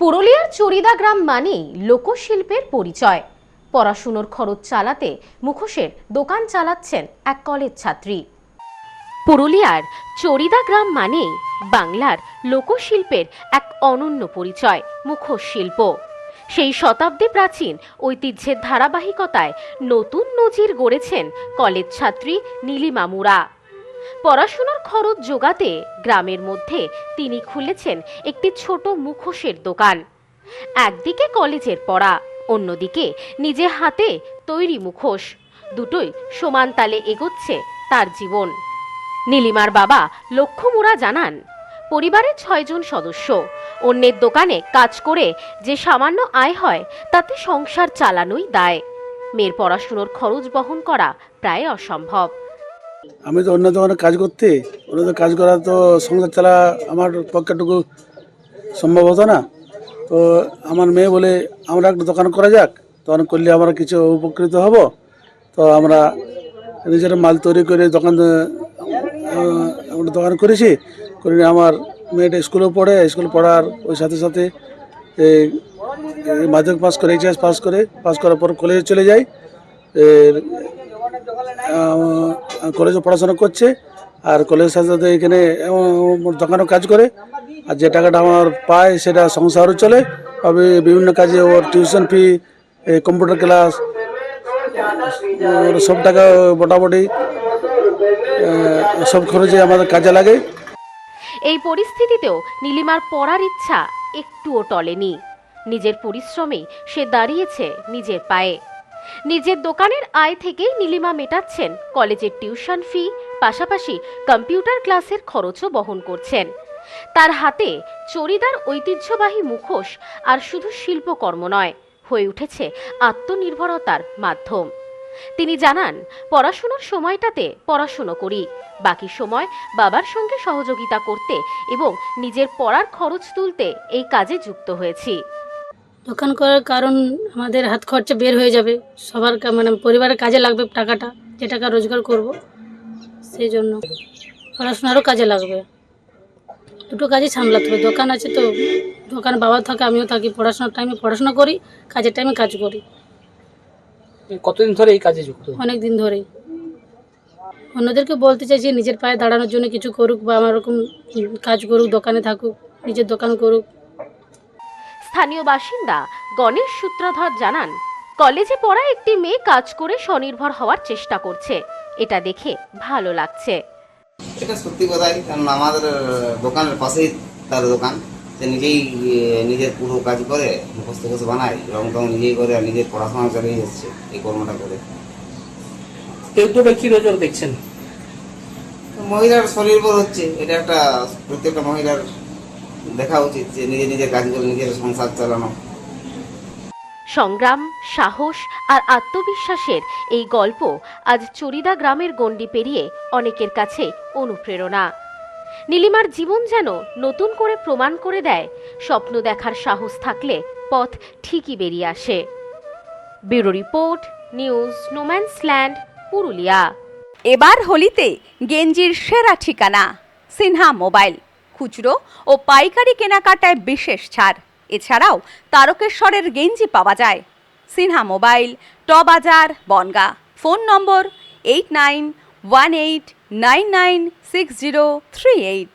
পুরুলিয়ার চরিদা গ্রাম মানেই লোকশিল্পের পরিচয়। পড়াশুনোর খরচ চালাতে মুখোশের দোকান চালাচ্ছেন এক কলেজ ছাত্রী। পুরুলিয়ার চরিদা গ্রাম মানেই বাংলার লোকশিল্পের এক অনন্য পরিচয় মুখোশ শিল্প। সেই শতাব্দী প্রাচীন ঐতিহ্যের ধারাবাহিকতায় নতুন নজির গড়েছেন কলেজ ছাত্রী নীলিমা মুরা। পড়াশোনার খরচ জোগাতে গ্রামের মধ্যে তিনি খুলেছেন একটি ছোট মুখোশের দোকান। একদিকে কলেজের পড়া, অন্যদিকে নিজে হাতে তৈরি মুখোশ, দুটোই সমান তালে এগোচ্ছে তার জীবন। নীলিমার বাবা লক্ষ্য মুরা জানান, পরিবারের 6 জন সদস্য, অন্যের দোকানে কাজ করে যে সামান্য আয় হয় তাতে সংসার চালানোই দায়। মেয়ের পড়াশোনার খরচ বহন করা প্রায় অসম্ভব। আমি তো অন্য দোকানে কাজ করতে, অন্য কাজ করা তো সংসার চালা আমার পক্ষেটুকু সম্ভব হতো না। তো আমার মেয়ে বলে আমরা একটা দোকান করা যাক, দোকান করলে আমরা কিছু উপকৃত হব। তো আমরা নিজের মাল তৈরি করে আমরা দোকান করেছি। করে আমার মেয়েটা স্কুলেও পড়ে, স্কুল পড়ার ওই সাথে সাথে মাধ্যমিক পাস করে, এইচএস পাস করার পর কলেজে চলে যাই। কলেজে পড়াশোনা করছে আর কলেজের সাথে সাথে এখানে দোকানেও কাজ করে। আর যে টাকাটা আমার পায় সেটা সংসারও চলে। আমি বিভিন্ন কাজে ওর টিউশন ফি, কম্পিউটার ক্লাস, সব টাকা মোটামুটি সব খরচে আমাদের কাজে লাগে। এই পরিস্থিতিতেও নীলিমার পড়ার ইচ্ছা একটুও টলেনি। নিজের পরিশ্রমে সে দাঁড়িয়েছে নিজের পায়ে। নিজের দোকানের আয় থেকেই নীলিমা মেটাচ্ছেন কলেজের টিউশন ফি, পাশাপাশি কম্পিউটার ক্লাসের খরচও বহন করছেন। তার হাতে চরিদার ঐতিহ্যবাহী মুখোশ আর শুধু শিল্পকর্ম নয়, হয়ে উঠেছে আত্মনির্ভরতার মাধ্যম। তিনি জানান, পড়াশোনার সময়টাতে পড়াশুনো করি, বাকি সময় বাবার সঙ্গে সহযোগিতা করতে এবং নিজের পড়ার খরচ তুলতে এই কাজে যুক্ত হয়েছি। দোকান করার কারণ আমাদের হাত খরচা বের হয়ে যাবে, সবার মানে পরিবারের কাজে লাগবে টাকাটা, যে টাকা রোজগার করব সেই জন্য পড়াশোনারও কাজে লাগবে। দুটো কাজই সামলাতে হবে। দোকান আছে তো দোকানে বাবা থাকে, আমিও থাকি। পড়াশোনার টাইমে পড়াশোনা করি, কাজের টাইমে কাজ করি। কতদিন ধরে এই কাজে যুক্ত? অনেক দিন ধরেই। অন্যদেরকে বলতে চাইছি নিজের পায়ে দাঁড়ানোর জন্য কিছু করুক, বা আমার এরকম কাজ করুক, দোকানে থাকুক, নিজের দোকান করুক। স্থানীয় বাসিন্দা গণেশ সূত্রধর জানান, কলেজে পড়া একটি মেয়ে কাজ করে স্বনির্ভর হওয়ার চেষ্টা করছে, এটা দেখে ভালো লাগছে। এটা সত্যি কথাই, কারণ আমাদের দোকানের পাশেই তার দোকান। সে নিজেই নিজের পুরো কাজ করে, মুখস্থ মুখস্থ বানায়, রং টং নিজেই করে, আর নিজের পড়াশোনা চালিয়ে যাচ্ছে এই কর্মটা করে। উদ্যোগটা কি নজর দেখছেন? মহিলার স্বনির্ভর হচ্ছে, এটা একটা প্রত্যেকটা মহিলার দেখা উচিত যে নিজে নিজের কাজ করে নিজের সংসার চালানো। সংগ্রাম, সাহস আর আত্মবিশ্বাসের এই গল্প আজ চরিদা গ্রামের গণ্ডি পেরিয়ে অনেকের কাছে অনুপ্রেরণা। নীলিমার জীবন যেন নতুন করে প্রমাণ করে দেয়, স্বপ্ন দেখার সাহস থাকলে পথ ঠিকই বেরিয়ে আসে। Bureau report, news no man's land, Purulia. এবার হোলিতে গেঞ্জির সেরা ঠিকানা সিনহা মোবাইল। খুচরো ও পাইকারি কেনাকাটায় বিশেষ ছাড়। এছাড়াও তারকেশ্বরের গেঞ্জি পাওয়া যায়। সিনহা মোবাইল, ট বাজার, বনগাঁ। ফোন নম্বর 8918996038।